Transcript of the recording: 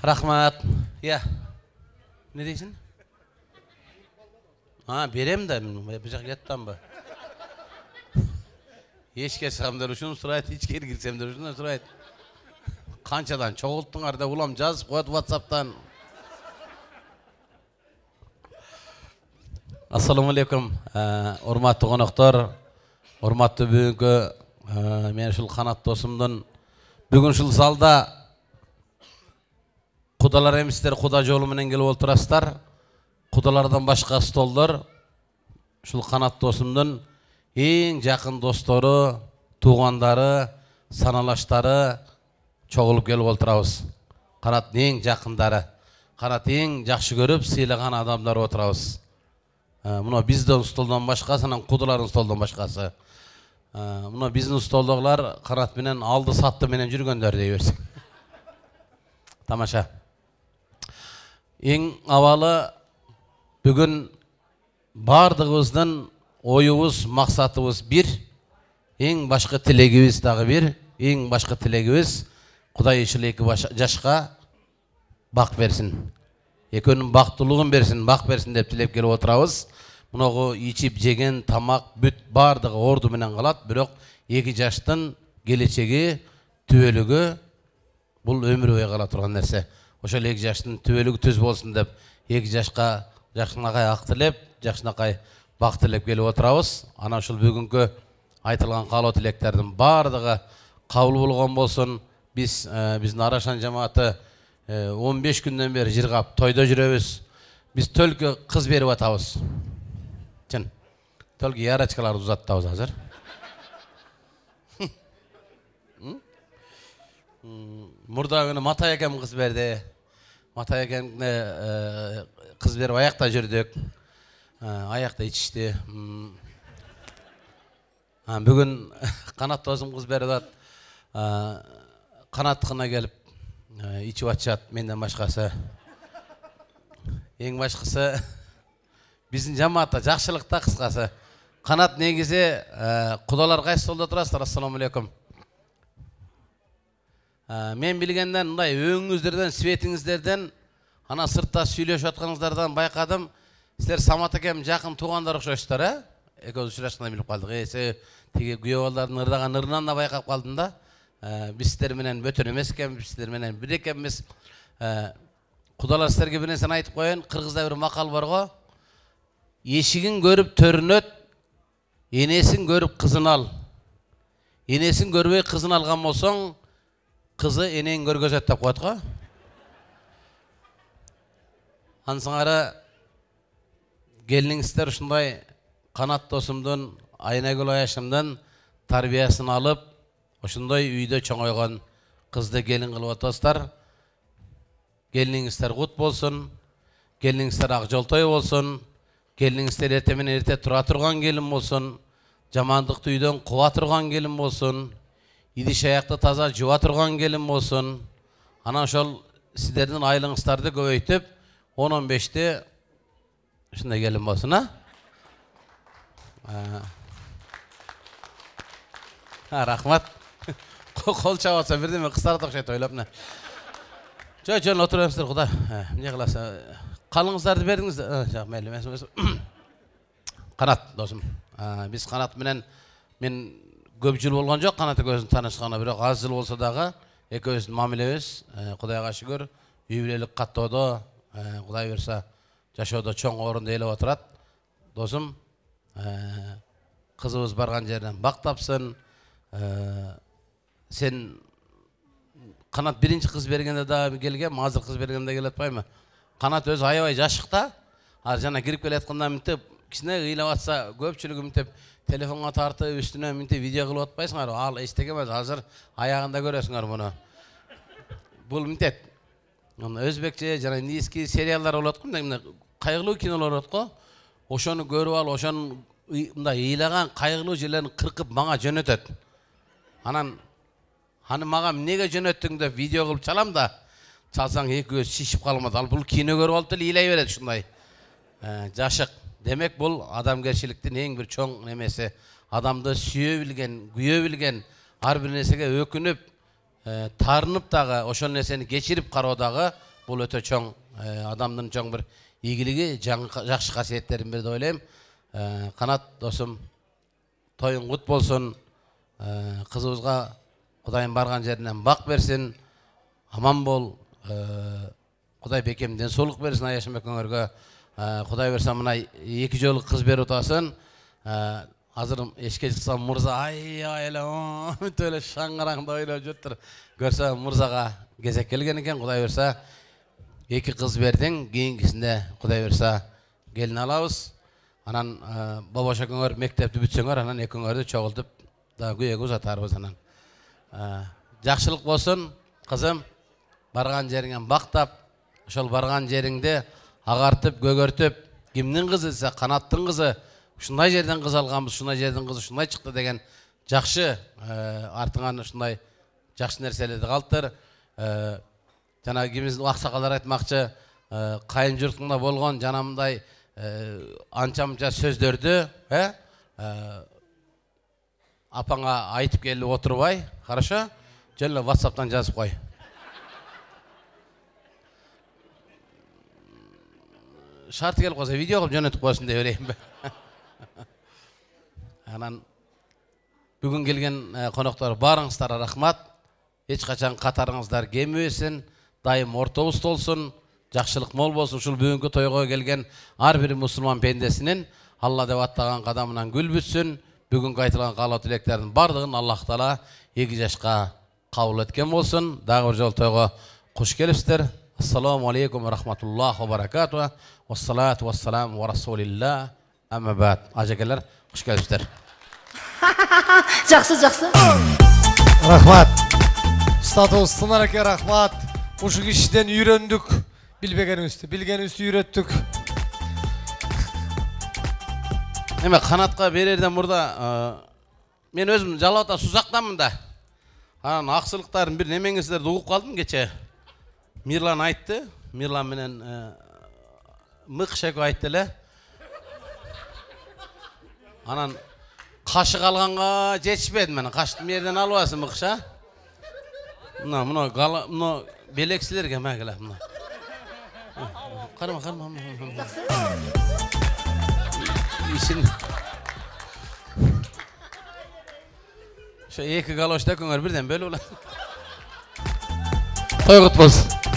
Рахмат. Я. Не дейсің? Берем да, бұл жақ кеттім ба. Ешке шығамдар үшін сұрайды, ешке кірсемдер үшін сұрайды. Қаншадан çoğulttыңар да улам жазып қойды WhatsApp-тан. Ассаламу алейкум. Урматты қонақтар, урматты бүгінгі мен шул Қанат досымдың бүгін шул залда құдалар емістер, құда жолы менен келіп отырастар. Құдалардан башқа столдар шул Қанат досымдың ең жақын достары, туғандары, саналаштары çoğulup келіп отырабыз. Қанат ең жақындары, Қанат ең жақсы көріп сыйлаған адамдар отырабыз. Мұна біздің столдан башқасы, құдалардың столдан башқасы. Мұна біздің столдағылар Қанат менен алды сатты менен жүргендер дей берсең. Тамаша. Ең авалы бүгін бардығымыздың ойыбыз, мақсатыбыз бір, ең башқы тілегіміз дағы бір, ең башқы тілегіміз Құдай ішілі екі жашқа бақ берсін. Екөнің бақтылығын берсін, бақ берсін деп тілеп келіп отырабыз. Мұнағы ичіп жеген тамақ бүт бардығы орды менен қалады, бірақ екі жаштың келешегі, түбелігі бұл өмір өй қала тұрған нәрсе. Ошол екі жаштың түбелігі түз болсын деп, екі жашқа жақшынақай ақ тілеп, жақшынақай бақ тілеп келіп отырабыз. Ана шыл бүгінгі айтылған қалу тілектердің бардығы қабыл болған болсын. Біздің Арашан жамааты 15 күнден бері жырғап, тойда жүребіз. Біз төлкі қыз беріп атабыз. Чын, төлкі ярачкаларды ұзаттабыз азыр. Мұрда күні Матай әкем қыз берді. Матай әкем қыз беріп аяқта жүрдік. Аяқта ичішті. Бүгін Қанат досым қыз берді. Қанат қына келіп ичіп атшат менден башқасы. Ең башқысы біздің жамаатта жақшылықта қысқасы. Қанат негізі құдалар қайсы столда тұрасыздар? Ассаламу алейкум. Мен білгенден өңіңіздерден, светіңіздерден, ана сыртта сөйлесіп жатқаныңыздардан байқадым. Сіздер Самат әкем жақын туғандар ұқсайсыздар, екеуміз ұшырасқанда біліп қалдық. Теге күйеуалардың ырдаған ырынан да байқап қалдым да. Біз сіздер менен бөтен емес екен, біз сіздер менен бір екенбіз. Құдалар сіздерге бір нәрсені айтып қойын. Қырғызда бір мақал бар ғой. Ешігін көріп төрін өт, енесін көріп қызын ал. Енесін көрбей қызын алған болсаң, қызы енең көргөзет деп қойды ғой. Ансыңары келініңіздер ұшындай Қанат досымдың, Айнагүл Аяшымдың тарбиясын алып, ошындай үйде чоңойған қызды келін қылып отастар. Келініңіздер құт болсын, келініңіздер ақ жолтой болсын, келініңіздер ертемен ерте тұра тұрған келін болсын, жамандықты үйден қуа тұрған келін болсын, идиш аяқты таза жуа тұрған келін болсын. Ана ошол сіздердің айлыңыздарды көбейтіп, 10-15-те ушундай келін болсын, Рахмат. Қол чабатса бірдеме қыстарды оқшайды ойлап. Жөн отырамыздар құда. Не қыласа? Қалыңыздарды бердіңіз. Қанат досым. Біз Қанат менен мен көп жыл болған жоқ, Қанаты көзін танышқаны, бірақ аз жыл болса дағы екеуміздің мамилебіз, Құдайға шүкір, үйбілелік қаттауды, Құдай берса, жашауда чоң орынды еліп отырады. Досым, қызыбыз барған жерден бақ тапсын. Сен Қанат бірінші қыз бергенде да келгем, азыр қыз бергенде келет байма. Қанат өзі аябай жашықта, жана кіріп келетқанда мінтіп, кісіне ғилап атса, көпчілігі мінтіп, телефонға тарты үстіне мінтіп видео қылып атпайсыңар. Ал естегемез, азыр аяғында көресіңар мұны. Бұл мінтет. Өзбекше, жана индийский сериалдар олат қой, қайғылы кинолар олат қой. Ошоны көріп ал, ошоны ийлаған қайғылы жерлерін қырқып маңа жөнөтөт. Анан Ханы мағам неге жөнөттің деп видео қылып чалам да, чалсаң екі көз шишіп қалмады. Ал бұл кино көріп алып тіл илей береді шындай. Жашық. Демек бұл адамгершіліктің ең бір чоң немесі. Адамды сүйе білген, күйе білген, ар бір нәрсеге өкініп, тарынып дағы, ошол нәрсени кечирип кароодағы Бұл өте чоң адамның чоң бір игілігі, жақсы қасиеттерін бір деп ойлаймын. Қанат досым, тойың құт болсын. Қызымызға Құдайым барған жерінен бақ берсін. Аман бол. Құдай бекем денсаулық берсін Аяшымбек өңірге. Құдай берсін мына 2 жолы қыз беріп отырсын. Азыр ешке шықсам Мұрза ай-ай-ай төйле шаңыраңда ойлап жүртір. Көрсе Мұрзаға кезек келген екен. Құдай берсе 2 қыз бердің, кейінгісінде Құдай берсе келін алабыз. Анан бабаша көңір мектепті бүтсеңер, анан 2 көңірді чоғылтып да күйеге ұзатарбыз анан. Жақшылық болсын, қызым. Барған жеріңен бақтап, ошол барған жеріңде ағартып, көгертіп, кімнің қызы десе, Қанаттың қызы, шындай жерден қыз алғанбыз, шындай жерден қызы шындай шықты деген жақшы артыңан шындай жақсы нәрселерді қалдыр. Жана кіміздің ақсақалдар айтмақшы, қайын жұртыңда болған жанамдай анча-мұнча сөздерді апаңа айтып келіп отырбай, хорошо? Жөнлі WhatsApp-тан жазып қой. Шарты келіп қойса, видео қылып жөнетіп қойсын деп өрейін бе. Анан бүгін келген қонақтар барыңыздар рахмат. Ешқашан қатарыңыздар кембесін, дайым ортобуз толсын, жақшылық мол болсын. Ушул бүгінгі тойға келген ар бір мұсылман пендесінен Алла деп аттаған қадамынан гүл бүтсін. Бүгінгі айтылған қалау тілектердің бардығын Аллах Таала 2 жашқа қабыл еткен болсын. Дағы бір жол тойға қош келіпсіздер. Ассаламу алейкум ва рахматуллахи ва баракатуһу. Вассалату вассаламу ва расулилlah. Amma ba'd. Ajakalar, xush kelibsizlar. Жақсы. Рахмат. Ұстатыбыз Сынар аке рахмат. Ушу кишиден үйрөндүк. Билгенибизди үйрөттүк. Эме Қанатқа берерден мурда мен өзім жалаута сузақтамын да. Анан ақсылықтарын бір немеңіздерді угуп қалдым кече. Мирлан айтты. Мирлан менен Мық Шеко айтты эле. Анан қашық алғанға жетішпеді мен. Қашты мерден алып алсын Мықша. Мына белексілерге мәгілі. Қарма. Ишін. Şu 2 galoşta көңір бірден бөлі ола. Той құт болсын.